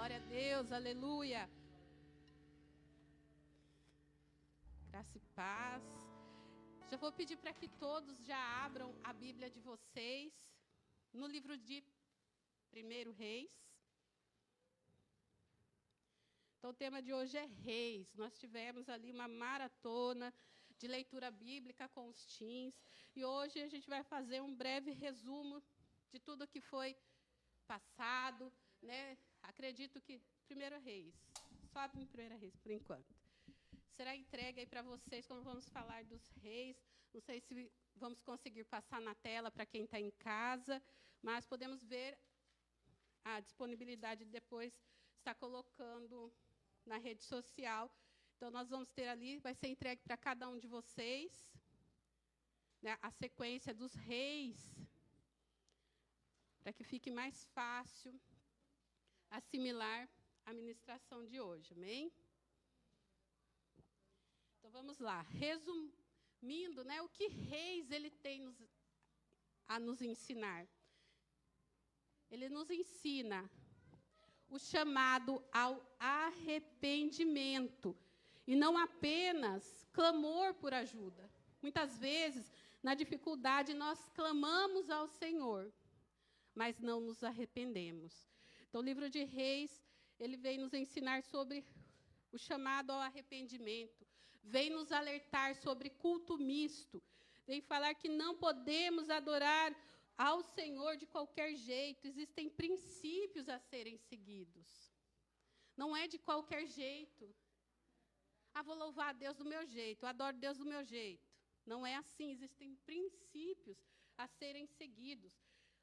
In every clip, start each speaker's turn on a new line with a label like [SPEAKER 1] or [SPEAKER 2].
[SPEAKER 1] Glória a Deus, aleluia. Graça e paz. Já vou pedir para que todos já abram a Bíblia de vocês no livro de 1 Reis. Então, o tema de hoje é Reis. Nós tivemos ali uma maratona de leitura bíblica com os teens. E hoje a gente vai fazer um breve resumo de tudo que foi passado, né? Acredito que 1 Reis, só 1 Reis por enquanto. Será entregue aí para vocês quando vamos falar dos reis. Não sei se vamos conseguir passar na tela para quem está em casa, mas podemos ver a disponibilidade depois está colocando na rede social. Então, nós vamos ter ali, vai ser entregue para cada um de vocês, né, a sequência dos reis, para que fique mais fácil assimilar a ministração de hoje. Amém? Então, vamos lá. Resumindo, né, o que reis ele tem a nos ensinar? Ele nos ensina o chamado ao arrependimento, e não apenas clamor por ajuda. Muitas vezes, na dificuldade, nós clamamos ao Senhor, mas não nos arrependemos. Então, o livro de Reis, ele vem nos ensinar sobre o chamado ao arrependimento, vem nos alertar sobre culto misto, vem falar que não podemos adorar ao Senhor de qualquer jeito, existem princípios a serem seguidos. Não é de qualquer jeito. Ah, vou louvar a Deus do meu jeito, eu adoro Deus do meu jeito. Não é assim, existem princípios a serem seguidos.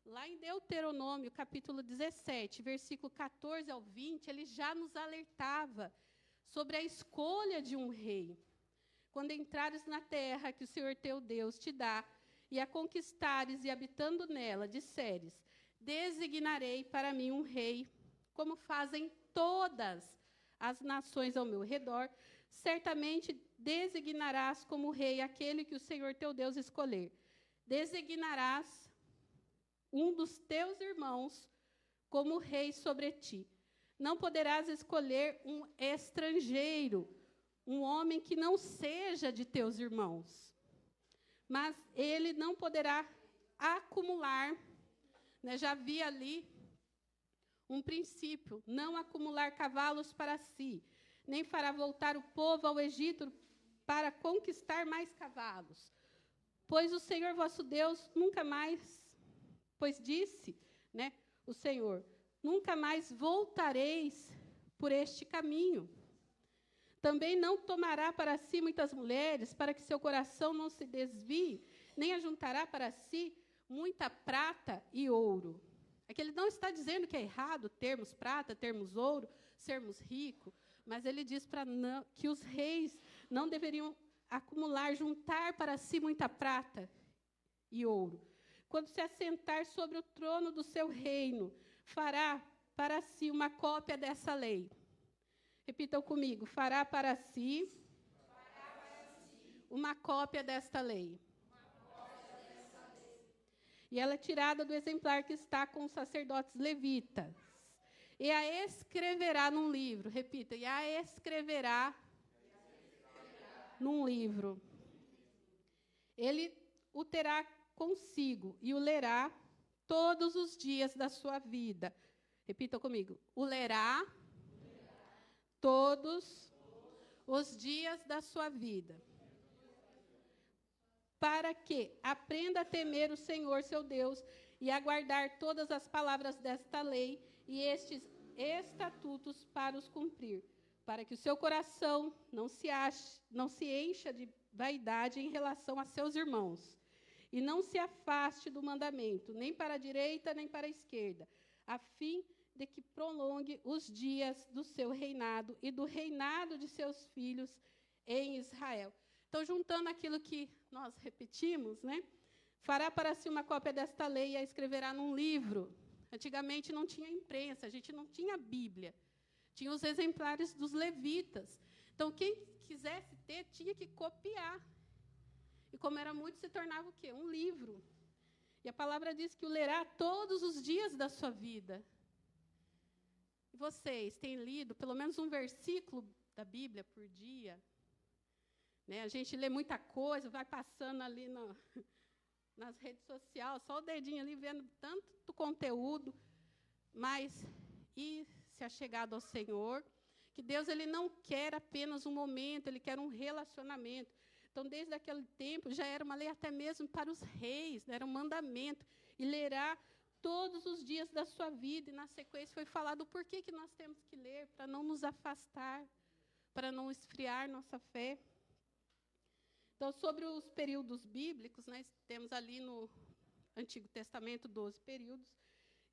[SPEAKER 1] Lá em Deuteronômio, capítulo 17, versículo 14 ao 20, ele já nos alertava sobre a escolha de um rei. Quando entrares na terra que o Senhor teu Deus te dá, e a conquistares e habitando nela, disseres, designarei para mim um rei, como fazem todas as nações ao meu redor, certamente designarás como rei aquele que o Senhor teu Deus escolher. Designarás um dos teus irmãos como rei sobre ti. Não poderás escolher um estrangeiro, um homem que não seja de teus irmãos. Mas ele não poderá acumular, né, já havia ali um princípio, não acumular cavalos para si, nem fará voltar o povo ao Egito para conquistar mais cavalos. Pois o Senhor vosso Deus nunca mais, pois disse, né, o Senhor, nunca mais voltareis por este caminho. Também não tomará para si muitas mulheres, para que seu coração não se desvie, nem ajuntará para si muita prata e ouro. Aqui ele não está dizendo que é errado termos prata, termos ouro, sermos ricos, mas ele diz que os reis não deveriam acumular, juntar para si muita prata e ouro. Quando se assentar sobre o trono do seu reino, fará para si uma cópia dessa lei. Repitam comigo, fará para si uma cópia desta lei. E ela é tirada do exemplar que está com os sacerdotes levitas. E a escreverá num livro. Repita, e a escreverá num livro. Ele o terá consigo e o lerá todos os dias da sua vida. Repitam comigo, o lerá todos os dias da sua vida, para que aprenda a temer o Senhor, seu Deus, e a guardar todas as palavras desta lei e estes estatutos para os cumprir, para que o seu coração não se encha de vaidade em relação a seus irmãos, e não se afaste do mandamento, nem para a direita, nem para a esquerda, a fim de que prolongue os dias do seu reinado e do reinado de seus filhos em Israel. Então, juntando aquilo que nós repetimos, né? Fará para si uma cópia desta lei e a escreverá num livro. Antigamente não tinha imprensa, a gente não tinha Bíblia. Tinha os exemplares dos levitas. Então, quem quisesse ter, tinha que copiar. E como era muito, se tornava o quê? Um livro. E a palavra diz que o lerá todos os dias da sua vida. vocês têm lido pelo menos um versículo da Bíblia por dia? Né? A gente lê muita coisa, vai passando ali nas redes sociais, só o dedinho ali vendo tanto conteúdo, mas e se achegado ao Senhor? Que Deus ele não quer apenas um momento, Ele quer um relacionamento. Então, desde aquele tempo, já era uma lei até mesmo para os reis, né? Era um mandamento, e lerá todos os dias da sua vida, e na sequência foi falado o porquê que nós temos que ler, para não nos afastar, para não esfriar nossa fé. Então, sobre os períodos bíblicos, né, temos ali no Antigo Testamento 12 períodos,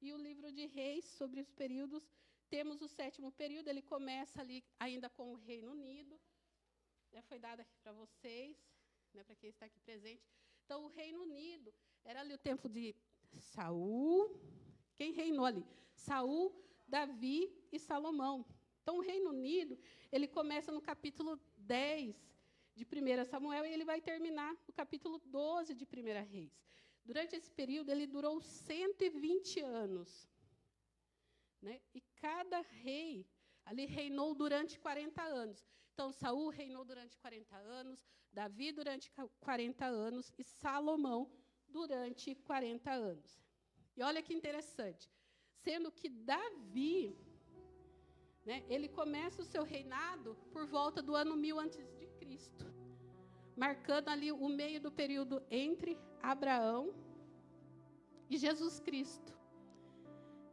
[SPEAKER 1] e o livro de Reis, sobre os períodos, temos o 7º período, ele começa ali ainda com o Reino Unido, já foi dado aqui para vocês, né, para quem está aqui presente. Então, o Reino Unido era ali o tempo de Saul, quem reinou ali? Saul, Davi e Salomão. Então, o Reino Unido, ele começa no capítulo 10 de 1 Samuel, e ele vai terminar no capítulo 12 de 1 Reis. Durante esse período, ele durou 120 anos. Né? E cada rei ali reinou durante 40 anos. Então, Saul reinou durante 40 anos, Davi durante 40 anos e Salomão durante 40 anos. E olha que interessante, sendo que Davi, né, ele começa o seu reinado por volta do ano 1000 a.C., marcando ali o meio do período entre Abraão e Jesus Cristo.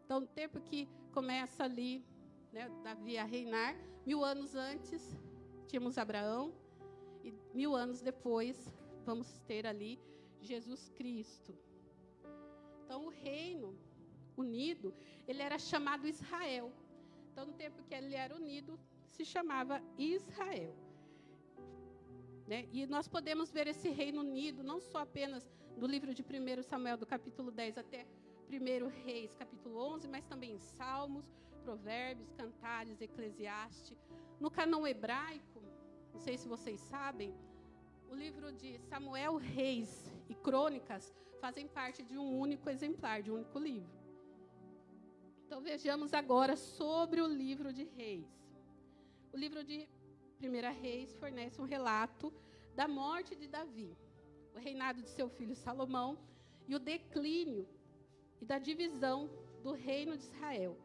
[SPEAKER 1] Então, o tempo que começa ali, né, Davi a reinar, 1000 anos antes, tínhamos Abraão, e 1000 anos depois, vamos ter ali Jesus Cristo. Então, o Reino Unido, ele era chamado Israel. Então, no tempo que ele era unido, se chamava Israel. Né? E nós podemos ver esse Reino Unido, não só apenas do livro de 1 Samuel, do capítulo 10 até 1 Reis, capítulo 11, mas também em Salmos, Provérbios, Cantares, Eclesiastes. No cânon hebraico, não sei se vocês sabem, o livro de Samuel, Reis e Crônicas fazem parte de um único exemplar, de um único livro. Então, vejamos agora sobre o livro de Reis. O livro de 1 Reis fornece um relato da morte de Davi, o reinado de seu filho Salomão e o declínio e da divisão do reino de Israel,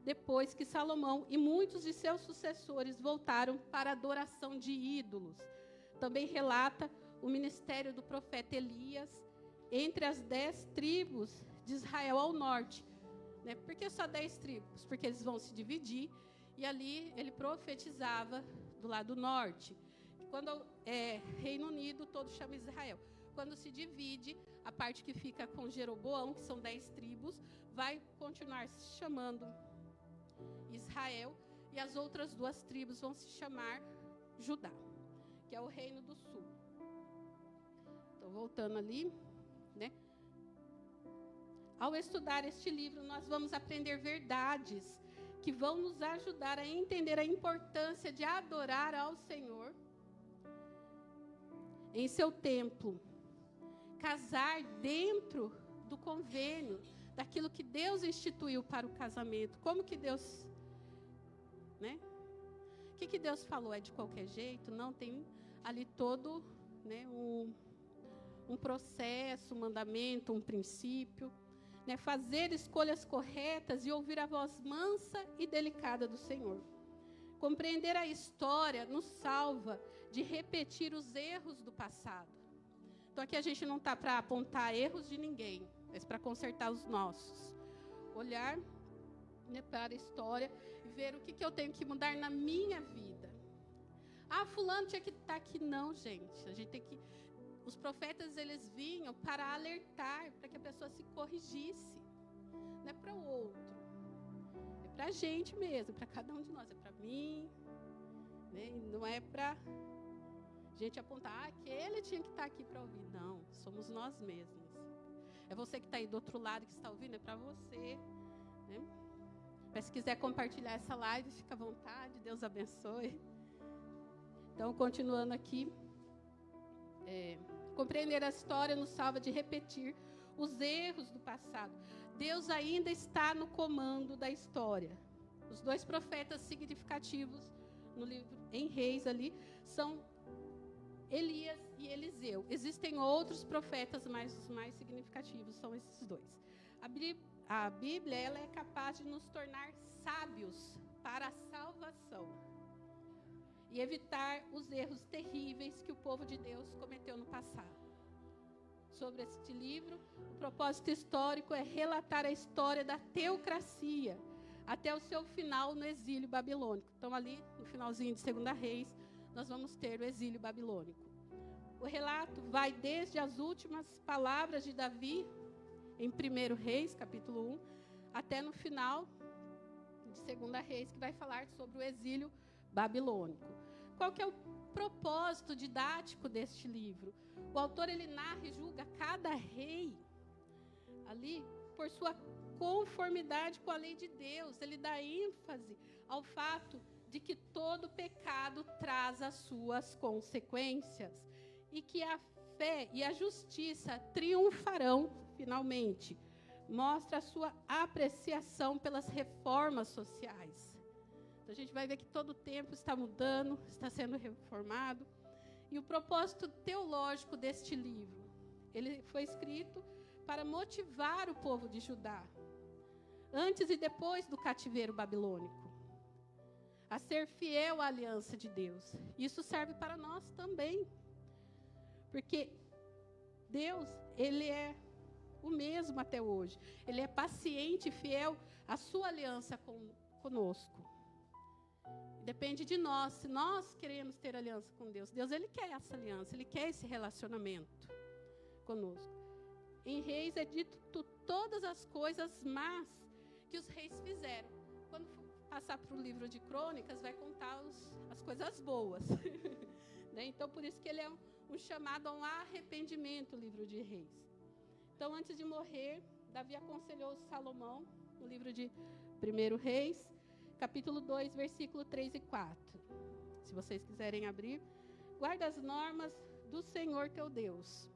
[SPEAKER 1] depois que Salomão e muitos de seus sucessores voltaram para a adoração de ídolos. Também relata o ministério do profeta Elias entre as 10 tribos de Israel ao norte. Né? Por que só 10 tribos? Porque eles vão se dividir, e ali ele profetizava do lado norte. Quando é Reino Unido, todo chama Israel. Quando se divide, a parte que fica com Jeroboão, que são 10 tribos, vai continuar se chamando Israel, e as outras 2 tribos vão se chamar Judá, que é o Reino do Sul. Então, voltando ali, né? Ao estudar este livro, nós vamos aprender verdades que vão nos ajudar a entender a importância de adorar ao Senhor em seu templo, casar dentro do convênio, daquilo que Deus instituiu para o casamento. Como que Deus, né? O que Deus falou? É de qualquer jeito? Não, tem ali todo, né, um processo, um mandamento, um princípio. Né, fazer escolhas corretas e ouvir a voz mansa e delicada do Senhor. Compreender a história nos salva de repetir os erros do passado. Então, aqui a gente não está para apontar erros de ninguém, mas para consertar os nossos. Olhar, né, para a história e ver o que eu tenho que mudar na minha vida. Ah, fulano tinha que estar aqui. Não, gente. A gente tem que... Os profetas, eles vinham para alertar, para que a pessoa se corrigisse. Não é para o outro. É para a gente mesmo, para cada um de nós. É para mim. Né? Não é para a gente apontar, aquele tinha que estar aqui para ouvir. Não, somos nós mesmos. É você que está aí do outro lado, que está ouvindo, é para você. Né? Mas se quiser compartilhar essa live, fica à vontade. Deus abençoe. Então, continuando aqui. Compreender a história nos salva de repetir os erros do passado. Deus ainda está no comando da história. Os 2 profetas significativos no livro em Reis ali são Elias e Eliseu. Existem outros profetas, mas os mais significativos são esses 2. A Bíblia ela é capaz de nos tornar sábios para a salvação e evitar os erros terríveis que o povo de Deus cometeu no passado. Sobre este livro, o propósito histórico é relatar a história da teocracia até o seu final no exílio babilônico. Então, ali, no finalzinho de 2 Reis, nós vamos ter o exílio babilônico. O relato vai desde as últimas palavras de Davi, em 1 Reis, capítulo 1, até no final de 2 Reis, que vai falar sobre o exílio babilônico. Qual que é o propósito didático deste livro? O autor ele narra e julga cada rei ali por sua conformidade com a lei de Deus. Ele dá ênfase ao fato de que todo pecado traz as suas consequências e que a fé e a justiça triunfarão finalmente. Mostra a sua apreciação pelas reformas sociais. Então, a gente vai ver que todo o tempo está mudando, está sendo reformado. E o propósito teológico deste livro, ele foi escrito para motivar o povo de Judá, antes e depois do cativeiro babilônico, a ser fiel à aliança de Deus. Isso serve para nós também, porque Deus, ele é o mesmo até hoje. Ele é paciente e fiel à sua aliança conosco. Depende de nós, se nós queremos ter aliança com Deus. Deus, ele quer essa aliança, ele quer esse relacionamento conosco. Em Reis é dito todas as coisas más que os reis fizeram. Quando passar para o livro de Crônicas, vai contar as coisas boas. Né? Então, por isso que ele é um chamado a um arrependimento, o livro de Reis. Então, antes de morrer, Davi aconselhou Salomão, no livro de 1 Reis, capítulo 2, versículo 3 e 4. Se vocês quiserem abrir. Guarda as normas do Senhor teu Deus,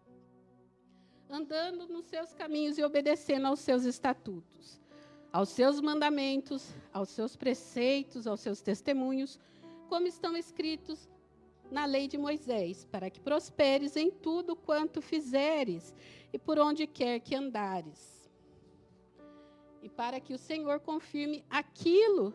[SPEAKER 1] andando nos seus caminhos e obedecendo aos seus estatutos, aos seus mandamentos, aos seus preceitos, aos seus testemunhos, como estão escritos na lei de Moisés, para que prosperes em tudo quanto fizeres e por onde quer que andares. E para que o Senhor confirme aquilo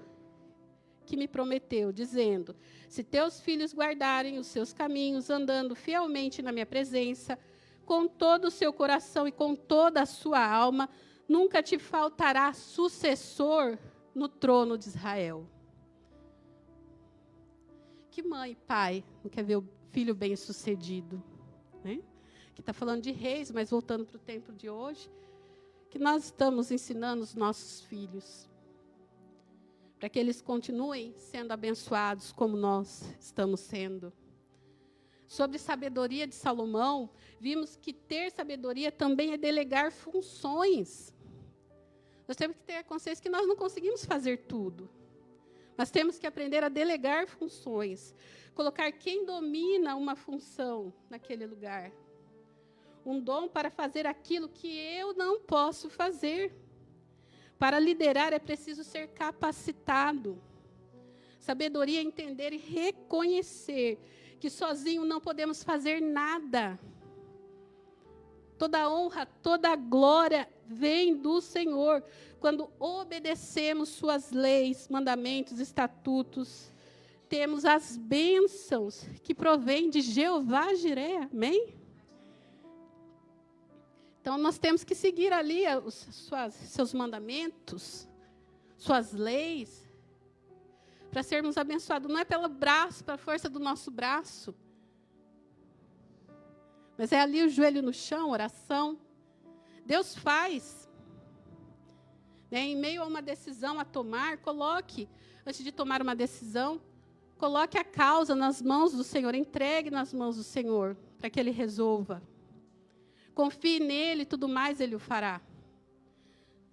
[SPEAKER 1] que me prometeu, dizendo: se teus filhos guardarem os seus caminhos, andando fielmente na minha presença, com todo o seu coração e com toda a sua alma, nunca te faltará sucessor no trono de Israel. Que mãe e pai não quer ver o filho bem-sucedido? Né? Que está falando de reis, mas voltando para o tempo de hoje, que nós estamos ensinando os nossos filhos, para que eles continuem sendo abençoados como nós estamos sendo. Sobre sabedoria de Salomão, vimos que ter sabedoria também é delegar funções. Nós temos que ter consciência que nós não conseguimos fazer tudo. Nós temos que aprender a delegar funções, colocar quem domina uma função naquele lugar. Um dom para fazer aquilo que eu não posso fazer. Para liderar é preciso ser capacitado. Sabedoria é entender e reconhecer que sozinho não podemos fazer nada. Toda honra, toda glória vem do Senhor. Quando obedecemos suas leis, mandamentos, estatutos, temos as bênçãos que provêm de Jeová Jireh. Amém? Então, nós temos que seguir ali seus mandamentos, suas leis, para sermos abençoados. Não é pelo braço, pela força do nosso braço, mas é ali o joelho no chão, oração. Deus faz. Né? Em meio a uma decisão a tomar, coloque, antes de tomar uma decisão, coloque a causa nas mãos do Senhor, entregue nas mãos do Senhor, para que Ele resolva. Confie nele, tudo mais Ele o fará.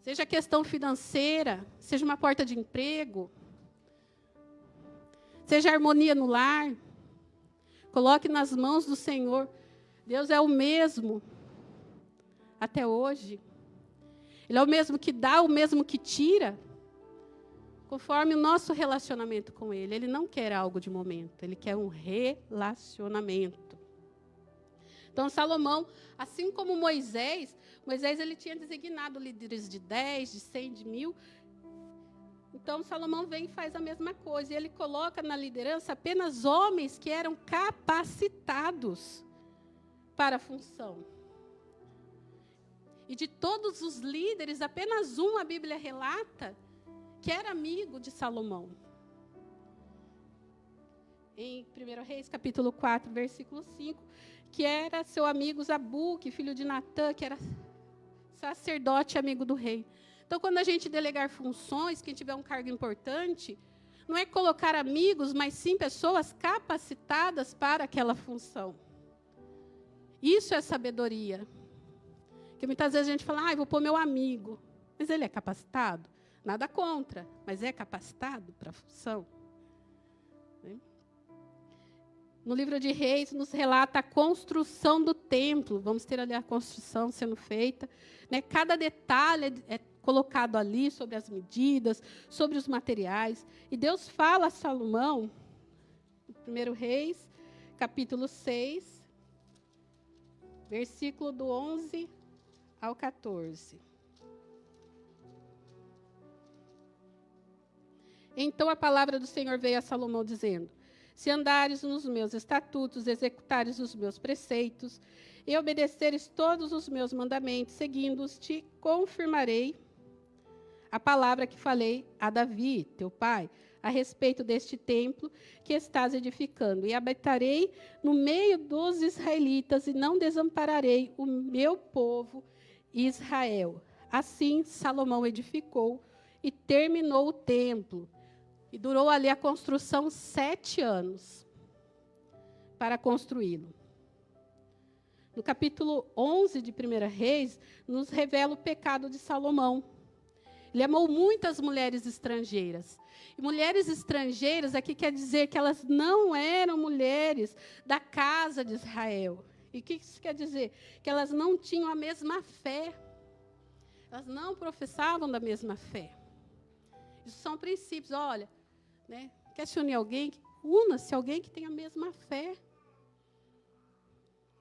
[SPEAKER 1] Seja questão financeira, seja uma porta de emprego, seja harmonia no lar, coloque nas mãos do Senhor. Deus é o mesmo até hoje. Ele é o mesmo que dá, o mesmo que tira. conforme o nosso relacionamento com Ele. Ele não quer algo de momento, Ele quer um relacionamento. Então, Salomão, assim como Moisés ele tinha designado líderes de 10, de 100, de 1000. Então, Salomão vem e faz a mesma coisa. E ele coloca na liderança apenas homens que eram capacitados para a função. E de todos os líderes, apenas um, a Bíblia relata, que era amigo de Salomão. Em 1 Reis, capítulo 4, versículo 5, que era seu amigo Zabuque, filho de Natã, que era sacerdote amigo do rei. Então, quando a gente delegar funções, quem tiver um cargo importante, não é colocar amigos, mas sim pessoas capacitadas para aquela função. Isso é sabedoria. Porque muitas vezes a gente fala, vou pôr meu amigo. Mas ele é capacitado? Nada contra, mas é capacitado para a função? No livro de Reis, nos relata a construção do templo. Vamos ter ali a construção sendo feita. Cada detalhe é colocado ali sobre as medidas, sobre os materiais. E Deus fala a Salomão, no 1 Reis, capítulo 6, versículo do 11 ao 14. Então a palavra do Senhor veio a Salomão dizendo: se andares nos meus estatutos, executares os meus preceitos, e obedeceres todos os meus mandamentos, seguindo-os, te confirmarei a palavra que falei a Davi, teu pai, a respeito deste templo que estás edificando. E habitarei no meio dos israelitas, e não desampararei o meu povo Israel. Assim, Salomão edificou e terminou o templo. E durou ali a construção 7 anos para construí-lo. No capítulo 11 de 1 Reis, nos revela o pecado de Salomão. Ele amou muitas mulheres estrangeiras. E mulheres estrangeiras aqui quer dizer que elas não eram mulheres da casa de Israel. E o que isso quer dizer? Que elas não tinham a mesma fé. Elas não professavam da mesma fé. Isso são princípios. Olha, quer se unir a alguém? Una-se a alguém que tem a mesma fé.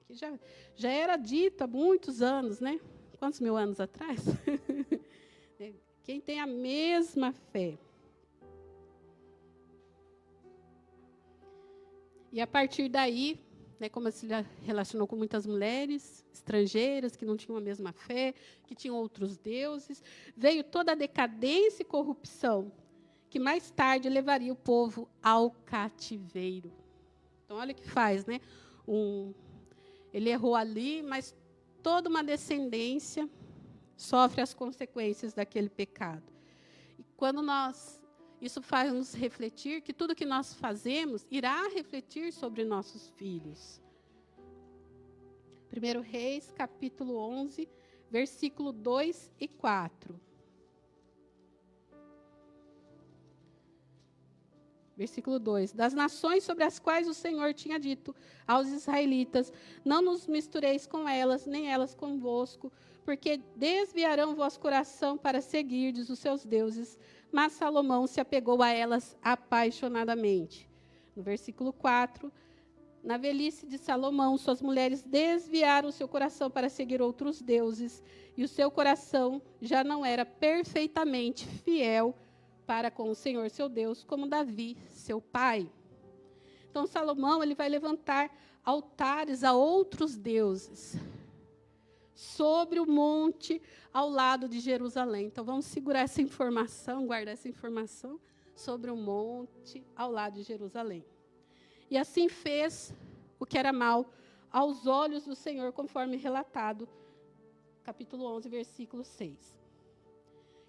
[SPEAKER 1] Que já era dito há muitos anos, Quantos mil anos atrás? Quem tem a mesma fé. E a partir daí, como ele se relacionou com muitas mulheres estrangeiras que não tinham a mesma fé, que tinham outros deuses, veio toda a decadência e corrupção, que mais tarde levaria o povo ao cativeiro. Então, olha o que faz, ele errou ali, mas toda uma descendência sofre as consequências daquele pecado. E quando isso faz nos refletir que tudo que nós fazemos irá refletir sobre nossos filhos. 1 Reis, capítulo 11, versículo 2 e 4. Versículo 2. Das nações sobre as quais o Senhor tinha dito aos israelitas: não nos mistureis com elas, nem elas convosco, porque desviarão o vosso coração para seguirdes os seus deuses. Mas Salomão se apegou a elas apaixonadamente. No versículo 4. Na velhice de Salomão, suas mulheres desviaram o seu coração para seguir outros deuses, e o seu coração já não era perfeitamente fiel para com o Senhor, seu Deus, como Davi, seu pai. Então, Salomão ele vai levantar altares a outros deuses sobre o monte ao lado de Jerusalém. Então, vamos segurar essa informação, guardar essa informação sobre o monte ao lado de Jerusalém. E assim fez o que era mal aos olhos do Senhor, conforme relatado, capítulo 11, versículo 6.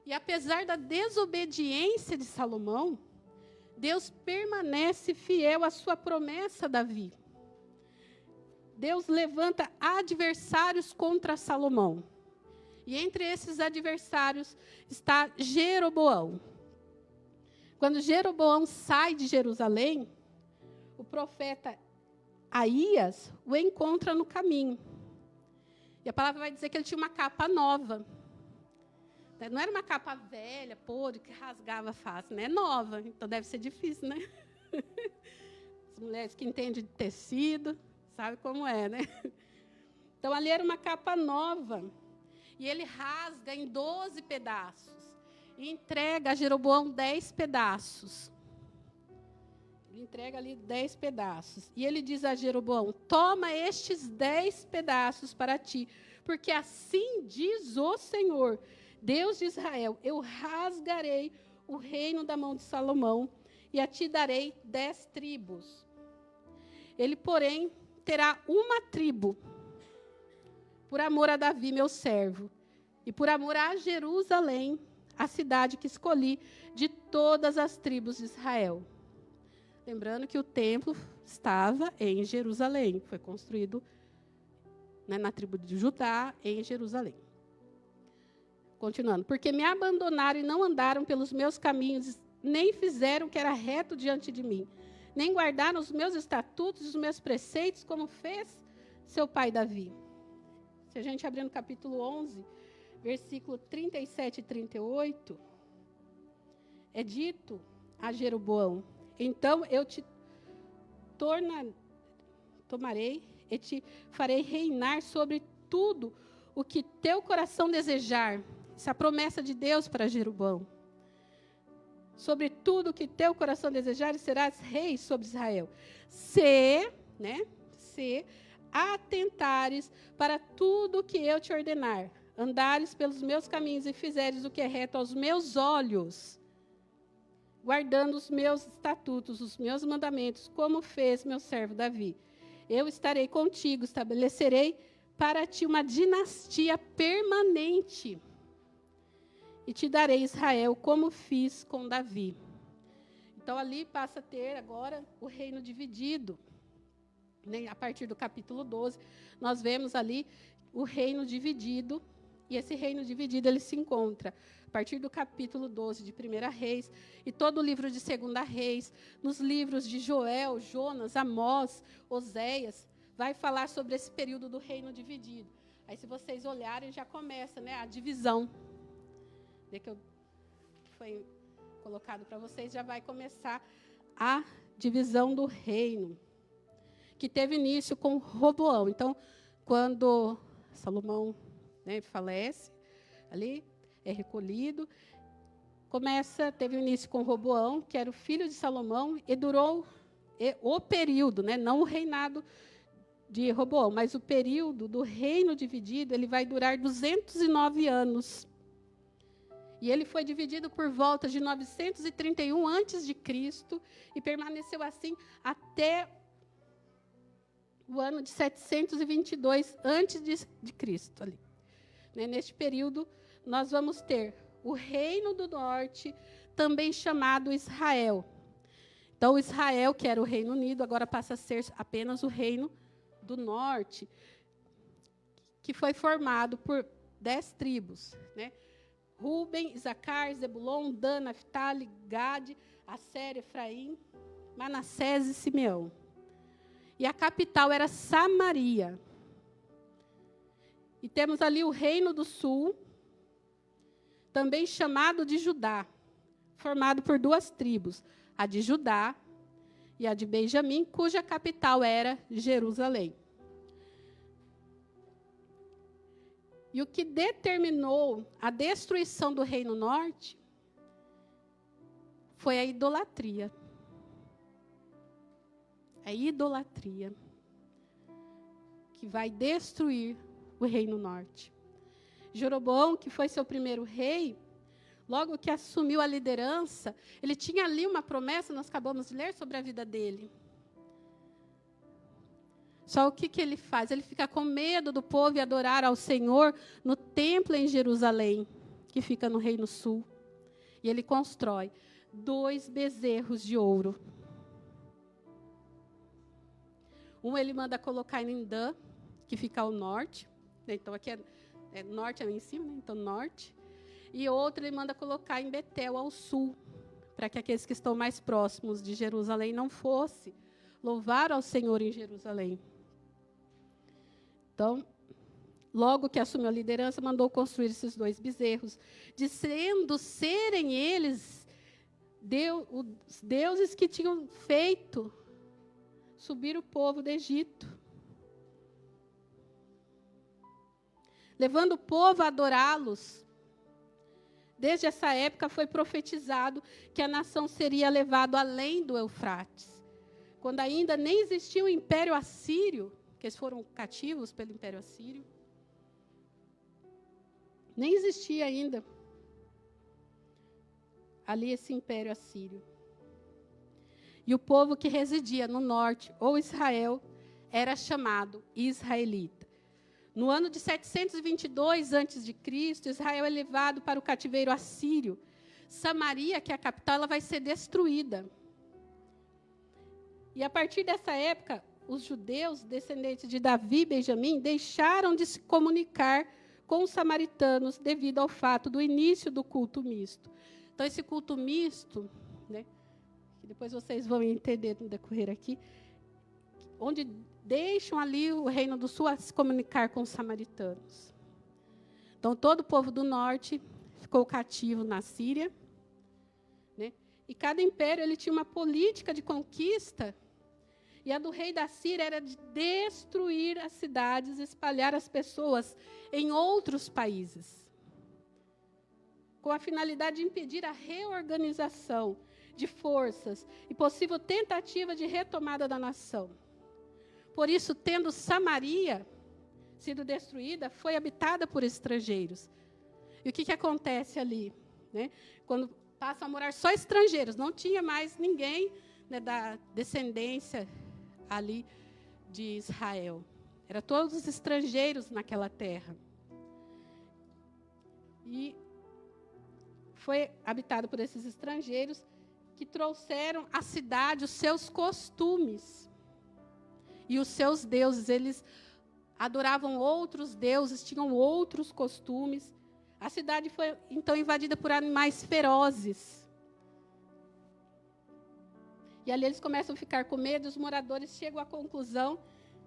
[SPEAKER 1] E apesar da desobediência de Salomão, Deus permanece fiel à sua promessa a Davi. Deus levanta adversários contra Salomão. E entre esses adversários está Jeroboão. Quando Jeroboão sai de Jerusalém, o profeta Aías o encontra no caminho. E a palavra vai dizer que ele tinha uma capa nova. Não era uma capa velha, podre, que rasgava fácil, né? É nova, então deve ser difícil, né? As mulheres que entendem de tecido, sabem como é, né? Então, ali era uma capa nova. E ele rasga em 12 pedaços. E entrega a Jeroboão 10 pedaços. Ele entrega ali 10 pedaços. E ele diz a Jeroboão: toma estes 10 pedaços para ti, porque assim diz o Senhor, Deus de Israel: eu rasgarei o reino da mão de Salomão e a ti darei 10 tribos. Ele, porém, terá uma tribo, por amor a Davi, meu servo, e por amor a Jerusalém, a cidade que escolhi de todas as tribos de Israel. Lembrando que o templo estava em Jerusalém, foi construído, né, na tribo de Judá, em Jerusalém. Continuando. Porque me abandonaram e não andaram pelos meus caminhos, nem fizeram o que era reto diante de mim, nem guardaram os meus estatutos e os meus preceitos, como fez seu pai Davi. Se a gente abrir no capítulo 11, versículo 37 e 38, é dito a Jeroboão: então eu te tomarei e te farei reinar sobre tudo o que teu coração desejar. Essa é a promessa de Deus para Jeroboão. Sobre tudo o que teu coração desejar, serás rei sobre Israel. Se atentares para tudo o que eu te ordenar, andares pelos meus caminhos e fizeres o que é reto aos meus olhos, guardando os meus estatutos, os meus mandamentos, como fez meu servo Davi, eu estarei contigo, estabelecerei para ti uma dinastia permanente e te darei Israel, como fiz com Davi. Então, ali passa a ter agora o reino dividido. A partir do capítulo 12, nós vemos ali o reino dividido, e esse reino dividido ele se encontra a partir do capítulo 12 de 1 Reis, e todo o livro de 2 Reis, nos livros de Joel, Jonas, Amós, Oséias, vai falar sobre esse período do reino dividido. Aí, se vocês olharem, já começa, né, a divisão. Que foi colocado para vocês, já vai começar a divisão do reino, que teve início com Roboão. Então, quando Salomão, né, falece, ali é recolhido, teve início com Roboão, que era o filho de Salomão, e durou o período, né, não o reinado de Roboão, mas o período do reino dividido, ele vai durar 209 anos. E ele foi dividido por volta de 931 a.C. e permaneceu assim até o ano de 722 a.C. ali. Neste período, nós vamos ter o Reino do Norte, também chamado Israel. Então, o Israel, que era o Reino Unido, agora passa a ser apenas o Reino do Norte, que foi formado por 10 tribos, né? Ruben, Isacar, Zebulon, Dan, Naftali, Gade, Asser, Efraim, Manassés e Simeão. E a capital era Samaria. E temos ali o Reino do Sul, também chamado de Judá, formado por 2 tribos, a de Judá e a de Benjamim, cuja capital era Jerusalém. E o que determinou a destruição do Reino Norte foi a idolatria. A idolatria que vai destruir o Reino Norte. Jeroboão, que foi seu primeiro rei, logo que assumiu a liderança, ele tinha ali uma promessa, nós acabamos de ler sobre a vida dele. Só o que ele faz? Ele fica com medo do povo e adorar ao Senhor no templo em Jerusalém, que fica no Reino Sul. E ele constrói 2 bezerros de ouro. Um ele manda colocar em Dan, que fica ao norte. Então, aqui é norte, é lá em cima, né? Então, norte. E outro ele manda colocar em Betel, ao sul, para que aqueles que estão mais próximos de Jerusalém não fossem louvar ao Senhor em Jerusalém. Então, logo que assumiu a liderança, mandou construir esses 2 bezerros, dizendo serem eles os deuses que tinham feito subir o povo do Egito. Levando o povo a adorá-los. Desde essa época foi profetizado que a nação seria levada além do Eufrates. Quando ainda nem existia o Império Assírio, que eles foram cativos pelo Império Assírio. Nem existia ainda ali esse Império Assírio. E o povo que residia no norte, ou Israel, era chamado israelita. No ano de 722 a.C., Israel é levado para o cativeiro assírio. Samaria, que é a capital, ela vai ser destruída. E a partir dessa época, os judeus, descendentes de Davi e Benjamim, deixaram de se comunicar com os samaritanos devido ao fato do início do culto misto. Então, esse culto misto, né, que depois vocês vão entender no decorrer aqui, onde deixam ali o reino do sul a se comunicar com os samaritanos. Então, todo o povo do norte ficou cativo na Síria, né, e cada império ele tinha uma política de conquista. E a do rei da Síria era de destruir as cidades, espalhar as pessoas em outros países, com a finalidade de impedir a reorganização de forças e possível tentativa de retomada da nação. Por isso, tendo Samaria sido destruída, foi habitada por estrangeiros. E o que acontece ali? Né? Quando passam a morar só estrangeiros, não tinha mais ninguém, né, da descendência ali de Israel. Eram todos os estrangeiros naquela terra. E foi habitado por esses estrangeiros que trouxeram à cidade os seus costumes e os seus deuses. Eles adoravam outros deuses, tinham outros costumes. A cidade foi, então, invadida por animais ferozes. E ali eles começam a ficar com medo, e os moradores chegam à conclusão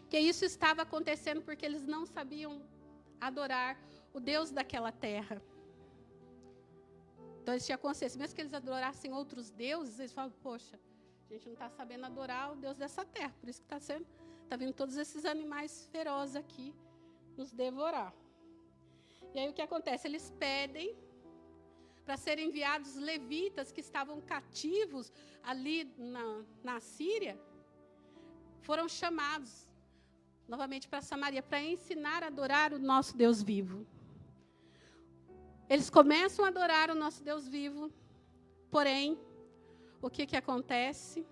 [SPEAKER 1] que isso estava acontecendo porque eles não sabiam adorar o Deus daquela terra. Então, eles tinham consciência, mesmo que eles adorassem outros deuses, eles falavam, poxa, a gente não está sabendo adorar o Deus dessa terra, por isso que está vindo todos esses animais ferozes aqui nos devorar. E aí o que acontece? Eles pedem para serem enviados levitas que estavam cativos ali na Síria, foram chamados novamente para Samaria, para ensinar a adorar o nosso Deus vivo. Eles começam a adorar o nosso Deus vivo, porém, o que acontece?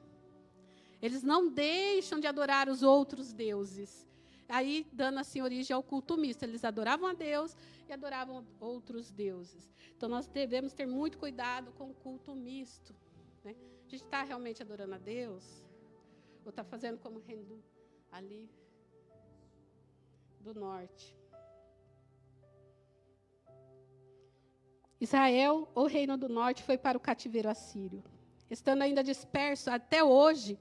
[SPEAKER 1] Eles não deixam de adorar os outros deuses. Aí, dando assim origem ao culto misto. Eles adoravam a Deus e adoravam outros deuses. Então, nós devemos ter muito cuidado com o culto misto. Né? A gente está realmente adorando a Deus? Ou está fazendo como o reino ali do norte? Israel, ou reino do norte, foi para o cativeiro assírio. Estando ainda disperso até hoje,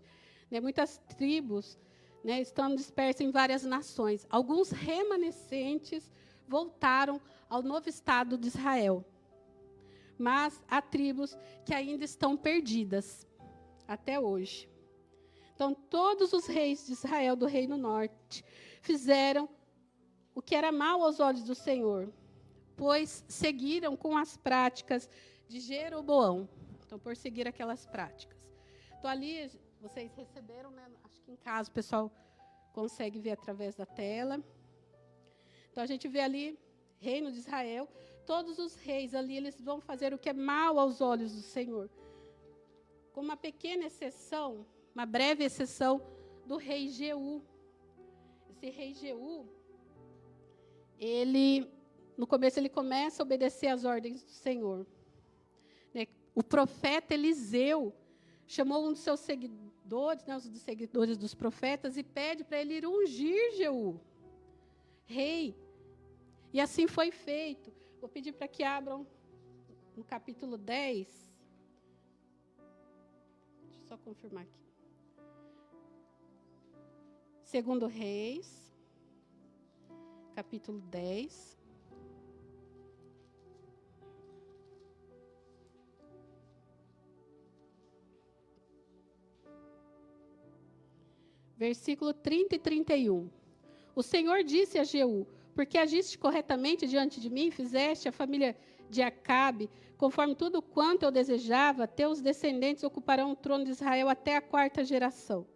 [SPEAKER 1] né, muitas tribos, né, estão dispersas em várias nações. Alguns remanescentes voltaram ao novo estado de Israel. Mas há tribos que ainda estão perdidas, até hoje. Então, todos os reis de Israel do Reino Norte fizeram o que era mal aos olhos do Senhor, pois seguiram com as práticas de Jeroboão. Então, por seguir aquelas práticas. Então, ali, vocês receberam, né? Acho que em casa o pessoal consegue ver através da tela. Então, a gente vê ali, reino de Israel, todos os reis ali, eles vão fazer o que é mal aos olhos do Senhor. Com uma pequena exceção, uma breve exceção do rei Jeú. Esse rei Jeú, no começo, ele começa a obedecer às ordens do Senhor. O profeta Eliseu chamou um dos seus seguidores, né, um dos seguidores dos profetas, e pede para ele ir ungir Jeú, rei. E assim foi feito. Vou pedir para que abram no capítulo 10. Deixa eu só confirmar aqui. 2 Reis, capítulo 10. Versículo 30 e 31. O Senhor disse a Jeú: porque agiste corretamente diante de mim, fizeste a família de Acabe, conforme tudo quanto eu desejava, teus descendentes ocuparão o trono de Israel até a 4ª geração.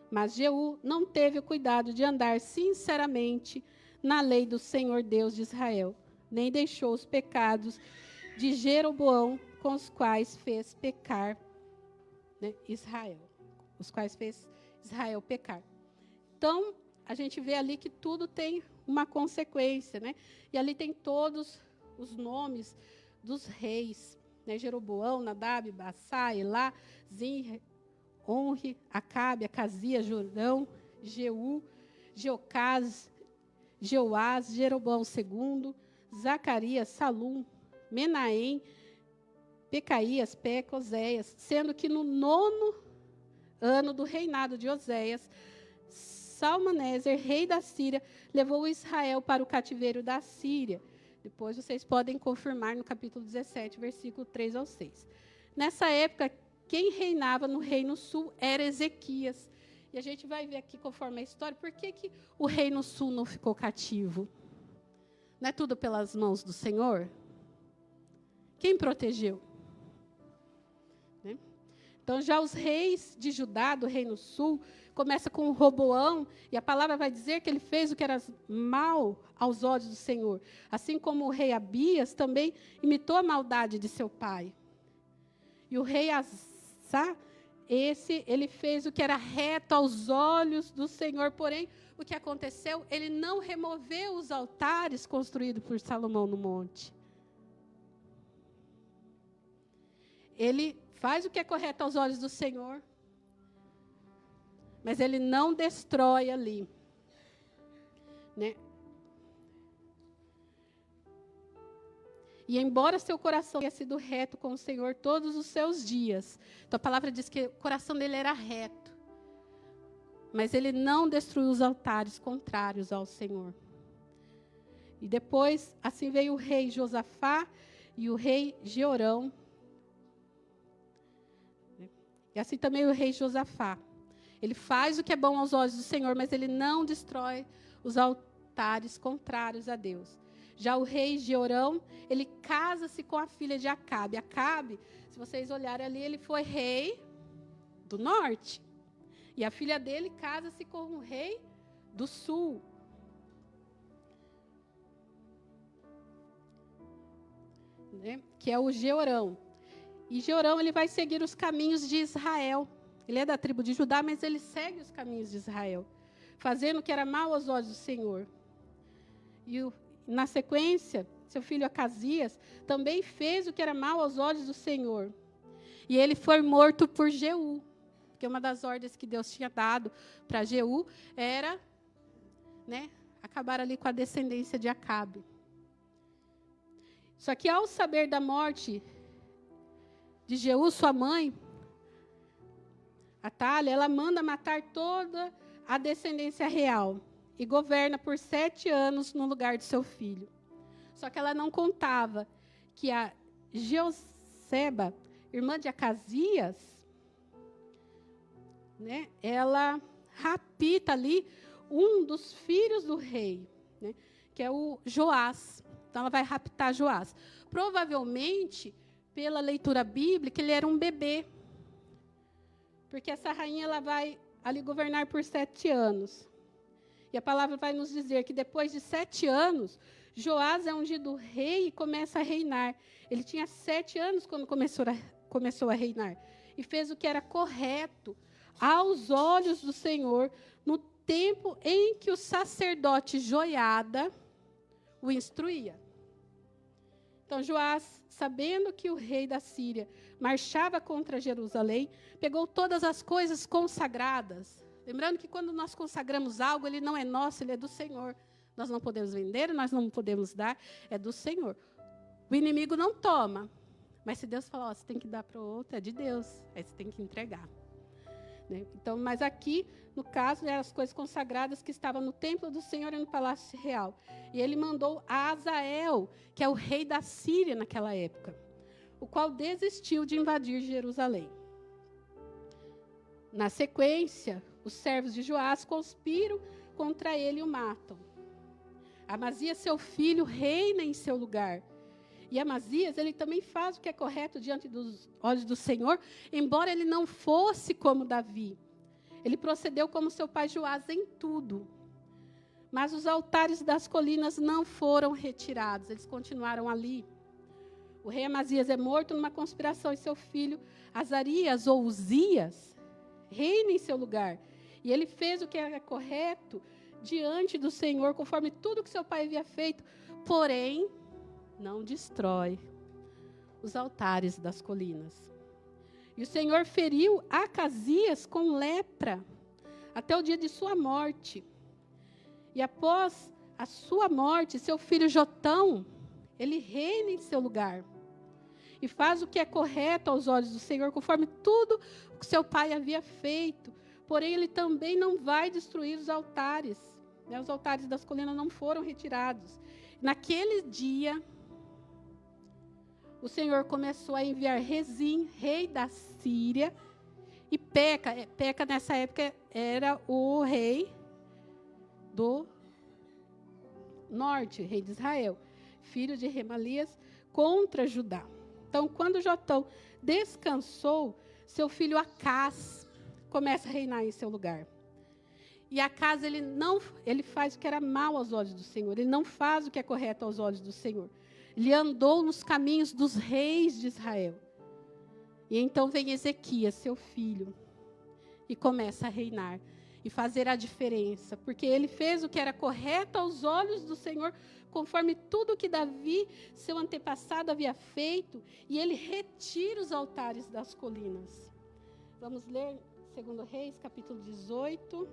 [SPEAKER 1] Mas Jeú não teve o cuidado de andar sinceramente na lei do Senhor Deus de Israel, nem deixou os pecados de Jeroboão, com os quais fez pecar, né, Israel. Os quais fez Israel pecar. Então, a gente vê ali que tudo tem uma consequência, né? E ali tem todos os nomes dos reis, né? Jeroboão, Nadab, Bassá, Elá, Zinri, Onri, Acabe, Acasias, Jorão, Jeú, Jeocás, Jeoás, Jeroboão II, Zacarias, Salum, Menahem, Pecaías, Peca, Oséias, sendo que no 9º ano do reinado de Oséias, Salmaneser, rei da Síria, levou Israel para o cativeiro da Síria. Depois vocês podem confirmar no capítulo 17, versículo 3 ao 6. Nessa época, quem reinava no Reino Sul era Ezequias. E a gente vai ver aqui, conforme a história, por que o Reino Sul não ficou cativo. Não é tudo pelas mãos do Senhor? Quem protegeu? Né? Então, já os reis de Judá, do Reino Sul, começa com Roboão, e a palavra vai dizer que ele fez o que era mal aos olhos do Senhor. Assim como o rei Abias também imitou a maldade de seu pai. E o rei Asa, ele fez o que era reto aos olhos do Senhor. Porém, o que aconteceu? Ele não removeu os altares construídos por Salomão no monte. Ele faz o que é correto aos olhos do Senhor, mas ele não destrói ali, né? E embora seu coração tenha sido reto com o Senhor todos os seus dias, então a palavra diz que o coração dele era reto, mas ele não destruiu os altares contrários ao Senhor. E depois, assim veio o rei Josafá e o rei Jeorão, e assim também o rei Josafá. Ele faz o que é bom aos olhos do Senhor, mas ele não destrói os altares contrários a Deus. Já o rei Jeorão, ele casa-se com a filha de Acabe. Acabe, se vocês olharem ali, ele foi rei do norte. E a filha dele casa-se com o rei do sul. Né? Que é o Jeorão. E Jeorão, ele vai seguir os caminhos de Israel. Ele é da tribo de Judá, mas ele segue os caminhos de Israel, fazendo o que era mal aos olhos do Senhor. E na sequência, seu filho Acasias também fez o que era mal aos olhos do Senhor. E ele foi morto por Jeú, porque uma das ordens que Deus tinha dado para Jeú era, né, acabar ali com a descendência de Acabe. Só que ao saber da morte de Jeú, sua mãe, Atália, ela manda matar toda a descendência real e governa por 7 anos no lugar de seu filho. Só que ela não contava que a Jeoseba, irmã de Acasias, né, ela rapta ali um dos filhos do rei, né, que é o Joás. Então, ela vai raptar Joás. Provavelmente, pela leitura bíblica, ele era um bebê. Porque essa rainha ela vai ali governar por 7 anos. E a palavra vai nos dizer que depois de 7 anos, Joás é ungido rei e começa a reinar. Ele tinha 7 anos quando começou a reinar. E fez o que era correto aos olhos do Senhor, no tempo em que o sacerdote Joiada o instruía. Então, Joás, sabendo que o rei da Síria marchava contra Jerusalém, pegou todas as coisas consagradas. Lembrando que quando nós consagramos algo, ele não é nosso, ele é do Senhor. Nós não podemos vender, nós não podemos dar, é do Senhor. O inimigo não toma. Mas se Deus falar, você tem que dar para o outro, é de Deus. Aí você tem que entregar. né? Então, mas aqui, no caso, eram as coisas consagradas que estavam no templo do Senhor e no palácio real. E ele mandou a Azael, que é o rei da Síria naquela época, o qual desistiu de invadir Jerusalém. Na sequência, os servos de Joás conspiram contra ele e o matam. Amazias, seu filho, reina em seu lugar. E Amazias, ele também faz o que é correto diante dos olhos do Senhor, embora ele não fosse como Davi. Ele procedeu como seu pai Joás em tudo. Mas os altares das colinas não foram retirados, eles continuaram ali. O rei Amazias é morto numa conspiração e seu filho Azarias ou Uzias reina em seu lugar. E ele fez o que era correto diante do Senhor, conforme tudo que seu pai havia feito, porém, não destrói os altares das colinas. E o Senhor feriu Acasias com lepra até o dia de sua morte. E após a sua morte, seu filho Jotão, ele reina em seu lugar. E faz o que é correto aos olhos do Senhor, conforme tudo o que seu pai havia feito. Porém, ele também não vai destruir os altares. Né? Os altares das colinas não foram retirados. Naquele dia, o Senhor começou a enviar Rezim, rei da Síria, e Peca. Peca, nessa época, era o rei do norte, rei de Israel, filho de Remalias, contra Judá. Então, quando Jotão descansou, seu filho Acás começa a reinar em seu lugar. E Acás, ele faz o que era mal aos olhos do Senhor. Ele não faz o que é correto aos olhos do Senhor. Ele andou nos caminhos dos reis de Israel. E então vem Ezequias, seu filho, e começa a reinar e fazer a diferença. Porque ele fez o que era correto aos olhos do Senhor, conforme tudo que Davi, seu antepassado, havia feito, e ele retira os altares das colinas. Vamos ler 2 Reis, capítulo 18,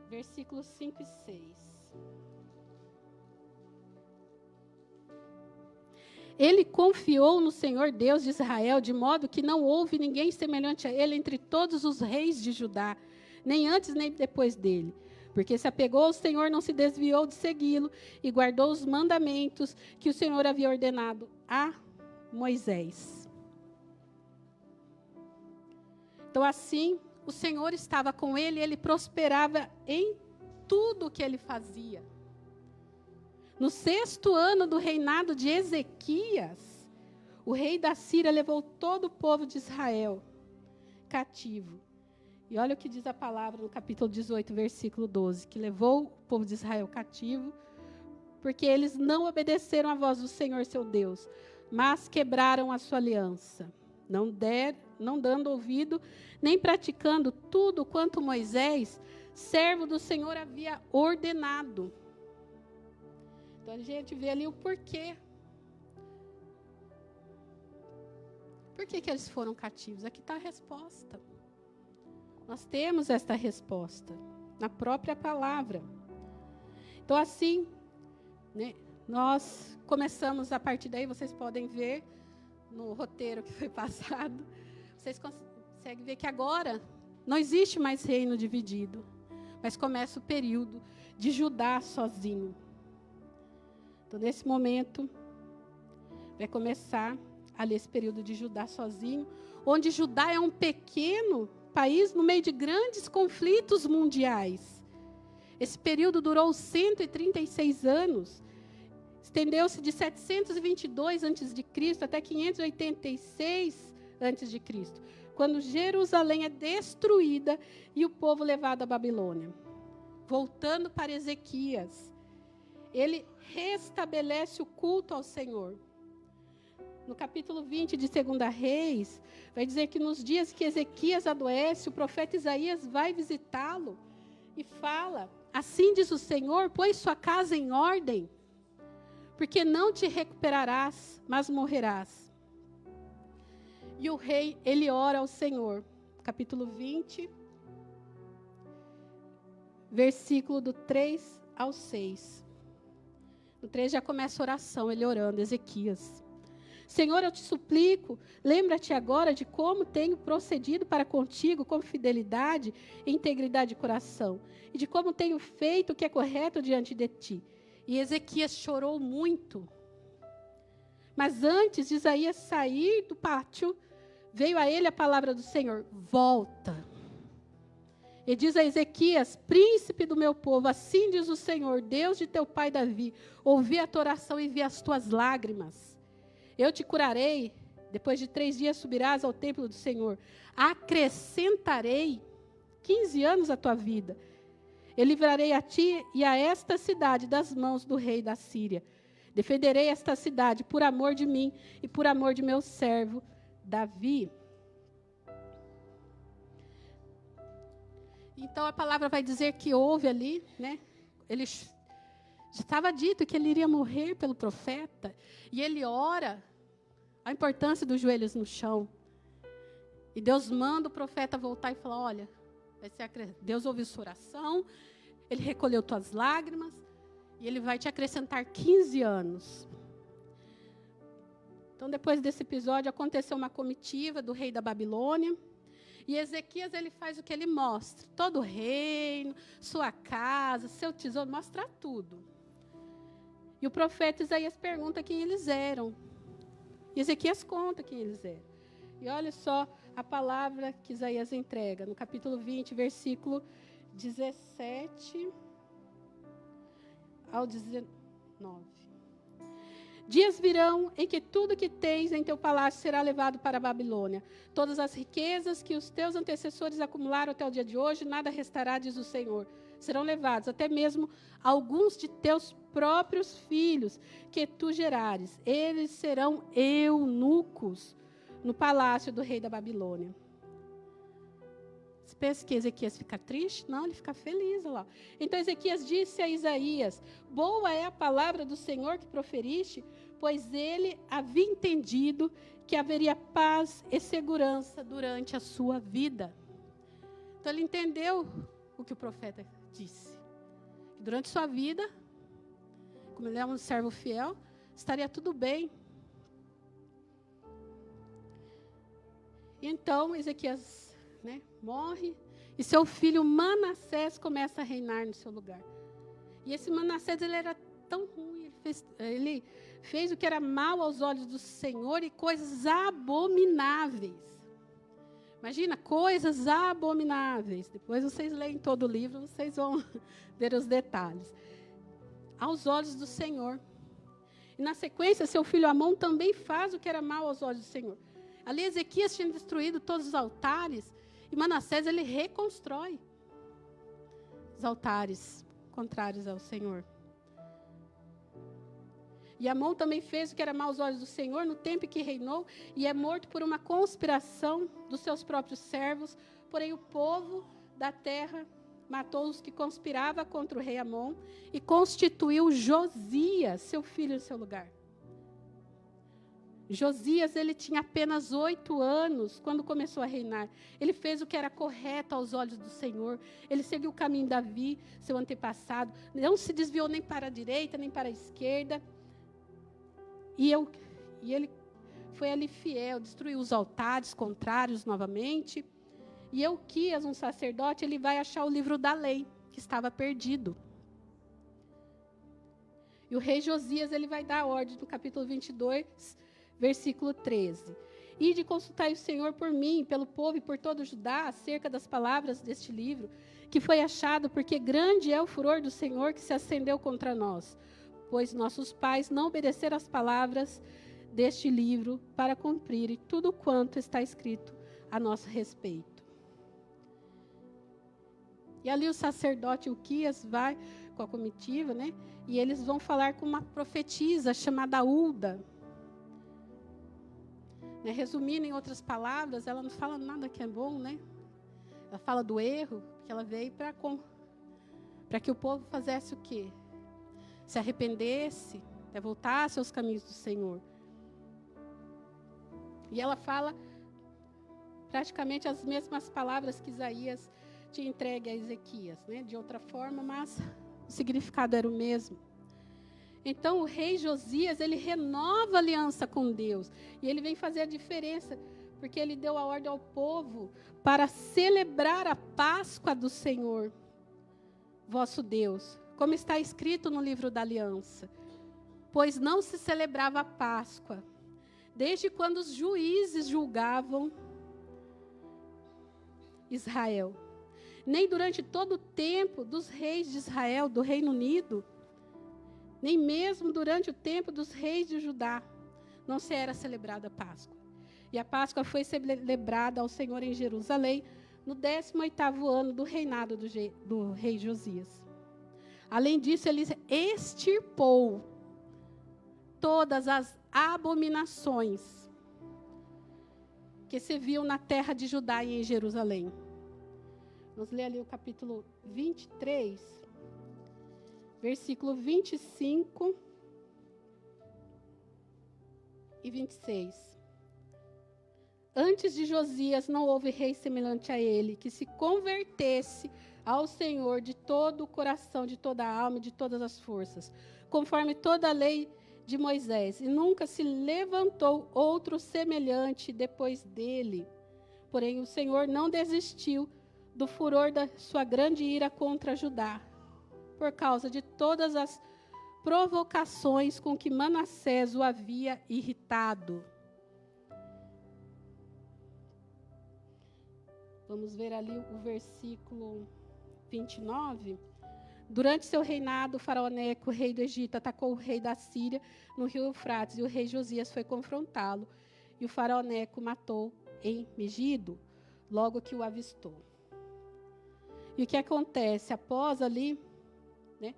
[SPEAKER 1] versículos 5 e 6. Ele confiou no Senhor Deus de Israel, de modo que não houve ninguém semelhante a ele entre todos os reis de Judá, nem antes nem depois dele. Porque se apegou ao Senhor, não se desviou de segui-lo e guardou os mandamentos que o Senhor havia ordenado a Moisés. Então, assim, o Senhor estava com ele e ele prosperava em tudo o que ele fazia. No 6º ano do reinado de Ezequias, o rei da Síria levou todo o povo de Israel cativo. E olha o que diz a palavra no capítulo 18, versículo 12, que levou o povo de Israel cativo, porque eles não obedeceram à voz do Senhor, seu Deus, mas quebraram a sua aliança, não dando ouvido, nem praticando tudo quanto Moisés, servo do Senhor, havia ordenado. Então a gente vê ali o porquê. Por que eles foram cativos? Aqui está a resposta. Nós temos esta resposta na própria palavra. Então, assim, né, nós começamos a partir daí, vocês podem ver no roteiro que foi passado, vocês conseguem ver que agora não existe mais reino dividido, mas começa o período de Judá sozinho. Então, nesse momento, vai começar ali esse período de Judá sozinho, onde Judá é um pequeno país no meio de grandes conflitos mundiais. Esse período durou 136 anos, estendeu-se de 722 a.C. até 586 a.C., quando Jerusalém é destruída e o povo levado à Babilônia. Voltando para Ezequias, ele restabelece o culto ao Senhor. No capítulo 20 de 2 Reis, vai dizer que nos dias que Ezequias adoece, o profeta Isaías vai visitá-lo e fala: assim diz o Senhor, põe sua casa em ordem, porque não te recuperarás, mas morrerás. E o rei, ele ora ao Senhor. Capítulo 20, versículo do 3 ao 6. No 3 já começa a oração, ele orando, Ezequias. Senhor, eu te suplico, lembra-te agora de como tenho procedido para contigo com fidelidade e integridade de coração, e de como tenho feito o que é correto diante de ti. E Ezequias chorou muito. Mas antes de Isaías sair do pátio, veio a ele a palavra do Senhor: volta. E diz a Ezequias, príncipe do meu povo, assim diz o Senhor, Deus de teu pai Davi, ouvi a tua oração e vi as tuas lágrimas. Eu te curarei, depois de 3 dias subirás ao templo do Senhor. Acrescentarei 15 anos à tua vida. Eu livrarei a ti e a esta cidade das mãos do rei da Síria. Defenderei esta cidade por amor de mim e por amor de meu servo Davi. Então a palavra vai dizer que houve ali, né? Ele já estava dito que ele iria morrer pelo profeta. E ele ora a importância dos joelhos no chão. E Deus manda o profeta voltar e falar: olha, Deus ouviu sua oração, ele recolheu tuas lágrimas, e ele vai te acrescentar 15 anos. Então, depois desse episódio, aconteceu uma comitiva do rei da Babilônia. E Ezequias, ele faz o que ele mostra. Todo o reino, sua casa, seu tesouro, mostra tudo. E o profeta Isaías pergunta quem eles eram. E Ezequias conta quem eles eram. E olha só a palavra que Isaías entrega. No capítulo 20, versículo 17 ao 19. Dias virão em que tudo que tens em teu palácio será levado para a Babilônia. Todas as riquezas que os teus antecessores acumularam até o dia de hoje, nada restará, diz o Senhor. Serão levados, até mesmo alguns de teus próprios filhos que tu gerares. Eles serão eunucos no palácio do rei da Babilônia. Você pensa que Ezequias fica triste? Não, ele fica feliz. Olha lá. Então Ezequias disse a Isaías: boa é a palavra do Senhor que proferiste, pois ele havia entendido que haveria paz e segurança durante a sua vida. Então ele entendeu o que o profeta disse. Que durante sua vida, como ele é um servo fiel, estaria tudo bem. E então Ezequias, morre, e seu filho Manassés começa a reinar no seu lugar. E esse Manassés, ele era tão ruim, ele fez o que era mal aos olhos do Senhor e coisas abomináveis. Imagina, coisas abomináveis. Depois vocês leem todo o livro, vocês vão ver os detalhes. Aos olhos do Senhor. E na sequência, seu filho Amon também faz o que era mal aos olhos do Senhor. Ali Ezequias tinha destruído todos os altares, e Manassés, ele reconstrói os altares contrários ao Senhor. E Amon também fez o que era mal aos olhos do Senhor no tempo em que reinou, e é morto por uma conspiração dos seus próprios servos. Porém, o povo da terra matou os que conspiravam contra o rei Amon e constituiu Josias, seu filho, no seu lugar. Josias, ele tinha apenas 8 anos quando começou a reinar. Ele fez o que era correto aos olhos do Senhor. Ele seguiu o caminho de Davi, seu antepassado. Não se desviou nem para a direita, nem para a esquerda. E ele foi ali fiel, destruiu os altares contrários novamente. E Euquias, um sacerdote, ele vai achar o livro da lei, que estava perdido. E o rei Josias, ele vai dar ordem no capítulo 22, versículo 13. Ide consultai o Senhor por mim, pelo povo e por todo o Judá, acerca das palavras deste livro, que foi achado, porque grande é o furor do Senhor que se acendeu contra nós, pois nossos pais não obedeceram às palavras deste livro para cumprirem tudo quanto está escrito a nosso respeito. E ali o sacerdote Euquias vai com a comitiva, e eles vão falar com uma profetisa chamada Ulda. Resumindo em outras palavras, ela não fala nada que é bom, Ela fala do erro, que ela veio para que o povo fizesse o quê? Se arrependesse, voltasse aos caminhos do Senhor. E ela fala praticamente as mesmas palavras que Isaías tinha entregue a Ezequias, de outra forma, mas o significado era o mesmo. Então, o rei Josias, ele renova a aliança com Deus. E ele vem fazer a diferença, porque ele deu a ordem ao povo para celebrar a Páscoa do Senhor, vosso Deus, como está escrito no livro da aliança. Pois não se celebrava a Páscoa, desde quando os juízes julgavam Israel. Nem durante todo o tempo dos reis de Israel, do Reino Unido, nem mesmo durante o tempo dos reis de Judá, não se era celebrada a Páscoa. E a Páscoa foi celebrada ao Senhor em Jerusalém, no 18º ano do reinado do rei Josias. Além disso, ele extirpou todas as abominações que se viam na terra de Judá e em Jerusalém. Vamos ler ali o capítulo 23, versículo 25 e 26. Antes de Josias não houve rei semelhante a ele, que se convertesse ao Senhor de todo o coração, de toda a alma e de todas as forças, conforme toda a lei de Moisés, e nunca se levantou outro semelhante depois dele. Porém, o Senhor não desistiu do furor da sua grande ira contra Judá, por causa de todas as provocações com que Manassés o havia irritado. Vamos ver ali o versículo 29. Durante seu reinado, o faraó Neco, rei do Egito, atacou o rei da Síria no rio Eufrates, e o rei Josias foi confrontá-lo. E o faraó Neco matou em Megido, logo que o avistou. E o que acontece? Após ali, né,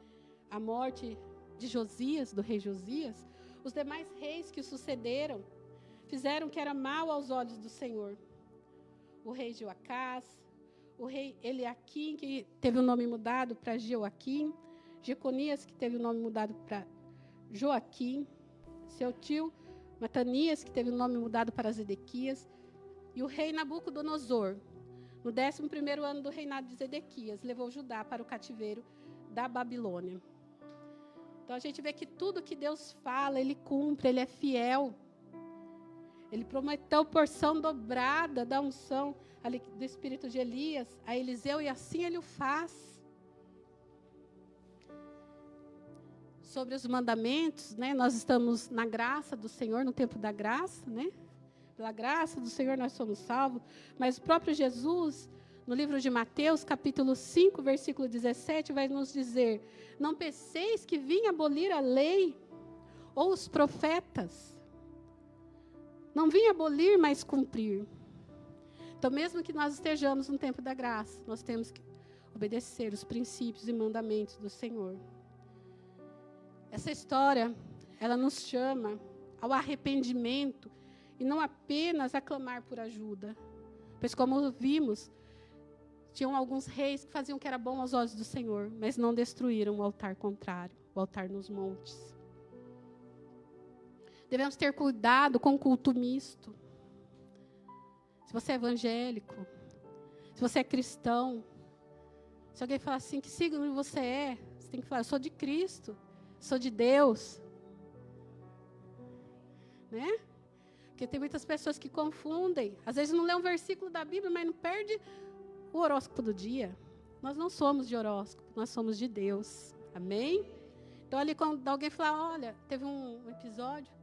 [SPEAKER 1] a morte de Josias, do rei Josias, os demais reis que o sucederam fizeram o que era mal aos olhos do Senhor. O rei Joacás, o rei Eliaquim, que teve o nome mudado para Jeoaquim, Jeconias, que teve o nome mudado para Joaquim, seu tio Matanias, que teve o nome mudado para Zedequias, e o rei Nabucodonosor, no 11º ano do reinado de Zedequias, levou Judá para o cativeiro da Babilônia. Então a gente vê que tudo que Deus fala, Ele cumpre, Ele é fiel. Ele prometeu porção dobrada da unção ali, do espírito de Elias a Eliseu, e assim Ele o faz. Sobre os mandamentos, né, nós estamos na graça do Senhor, no tempo da graça, né? Pela graça do Senhor nós somos salvos. Mas o próprio Jesus, no livro de Mateus, capítulo 5, versículo 17, vai nos dizer: não penseis que vim abolir a lei ou os profetas. Não vim abolir, mas cumprir. Então, mesmo que nós estejamos no tempo da graça, nós temos que obedecer os princípios e mandamentos do Senhor. Essa história, ela nos chama ao arrependimento e não apenas a clamar por ajuda. Pois, como vimos, tinham alguns reis que faziam o que era bom aos olhos do Senhor, mas não destruíram o altar contrário, o altar nos montes. Devemos ter cuidado com o culto misto. Se você é evangélico, se você é cristão, se alguém falar assim, que signo você é? Você tem que falar: eu sou de Cristo, sou de Deus. Né? Porque tem muitas pessoas que confundem. Às vezes não lê um versículo da Bíblia, mas não perde o horóscopo do dia. Nós não somos de horóscopo, nós somos de Deus. Amém? Então, ali quando alguém fala, olha, teve um episódio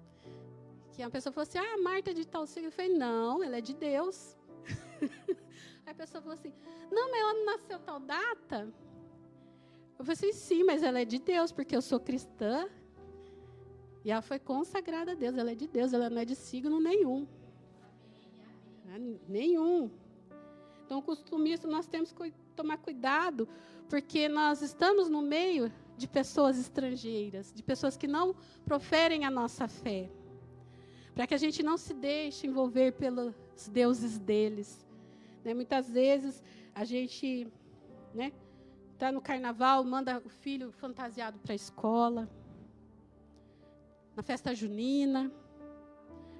[SPEAKER 1] que a pessoa falou assim: ah, Marta é de tal signo. Eu falei: não, ela é de Deus. Aí a pessoa falou assim: não, mas ela não nasceu tal data. Eu falei assim: sim, mas ela é de Deus, porque eu sou cristã. E ela foi consagrada a Deus, ela é de Deus, ela não é de signo nenhum. Nenhum. Então, o costumismo, nós temos que tomar cuidado, porque nós estamos no meio de pessoas estrangeiras, de pessoas que não proferem a nossa fé. Para que a gente não se deixe envolver pelos deuses deles. Né? Muitas vezes, a gente está no carnaval, manda o filho fantasiado para a escola, na festa junina,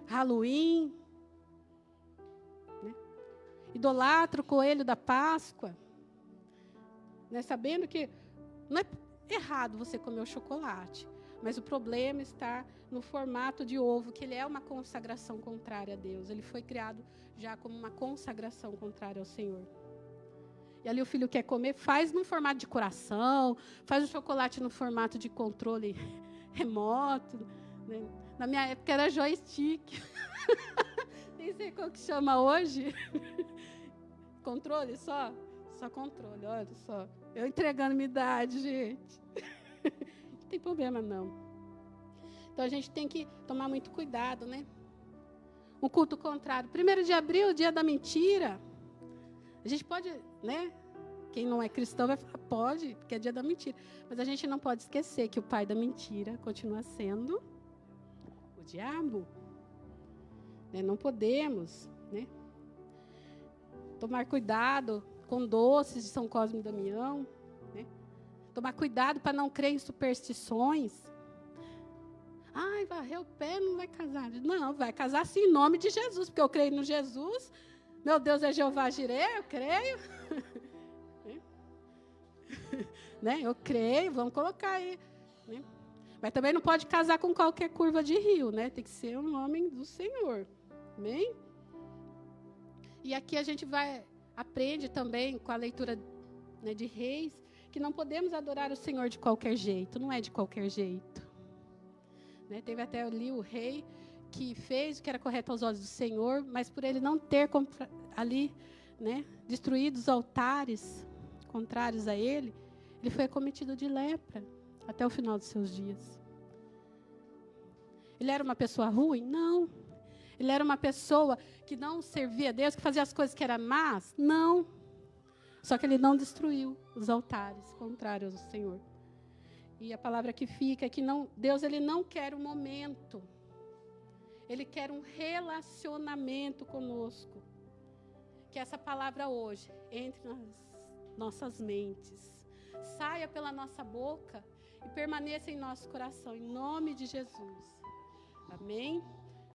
[SPEAKER 1] Halloween, né? Idolatra o coelho da Páscoa, né? Sabendo que não é errado você comer o chocolate, Mas o problema está no formato de ovo, que ele é uma consagração contrária a Deus. Ele foi criado já como uma consagração contrária ao Senhor. E ali o filho quer comer, faz no formato de coração, faz o chocolate no formato de controle remoto. Né? Na minha época era joystick. Nem sei qual que chama hoje. Controle só? Só controle, olha só. Eu entregando minha idade, gente. Não tem problema, não. Então, a gente tem que tomar muito cuidado, né? O culto contrário. 1º de abril, dia da mentira. A gente pode, né? Quem não é cristão vai falar, pode, porque é dia da mentira. Mas a gente não pode esquecer que o pai da mentira continua sendo o diabo. Né? Não podemos, né? Tomar cuidado com doces de São Cosme e Damião. Né? Tomar cuidado para não crer em superstições. Ai, varreu o pé, não vai casar. Não, vai casar sim, em nome de Jesus, porque eu creio no Jesus. Meu Deus é Jeová Jireh, eu creio. Né? Eu creio, vamos colocar aí. Né? Mas também não pode casar com qualquer curva de rio, né? Tem que ser um homem do Senhor. Amém? E aqui a gente aprende também com a leitura, né, de Reis, que não podemos adorar o Senhor de qualquer jeito, não é de qualquer jeito. Né? Teve até ali o rei que fez o que era correto aos olhos do Senhor, mas por ele não ter ali, né, destruído os altares contrários a ele, ele foi acometido de lepra até o final dos seus dias. Ele era uma pessoa ruim? Não. Ele era uma pessoa que não servia a Deus, que fazia as coisas que eram más? Não. Só que ele não destruiu os altares contrários ao Senhor. E a palavra que fica é que Deus ele não quer um momento. Ele quer um relacionamento conosco. Que essa palavra hoje entre nas nossas mentes, saia pela nossa boca e permaneça em nosso coração, em nome de Jesus. Amém?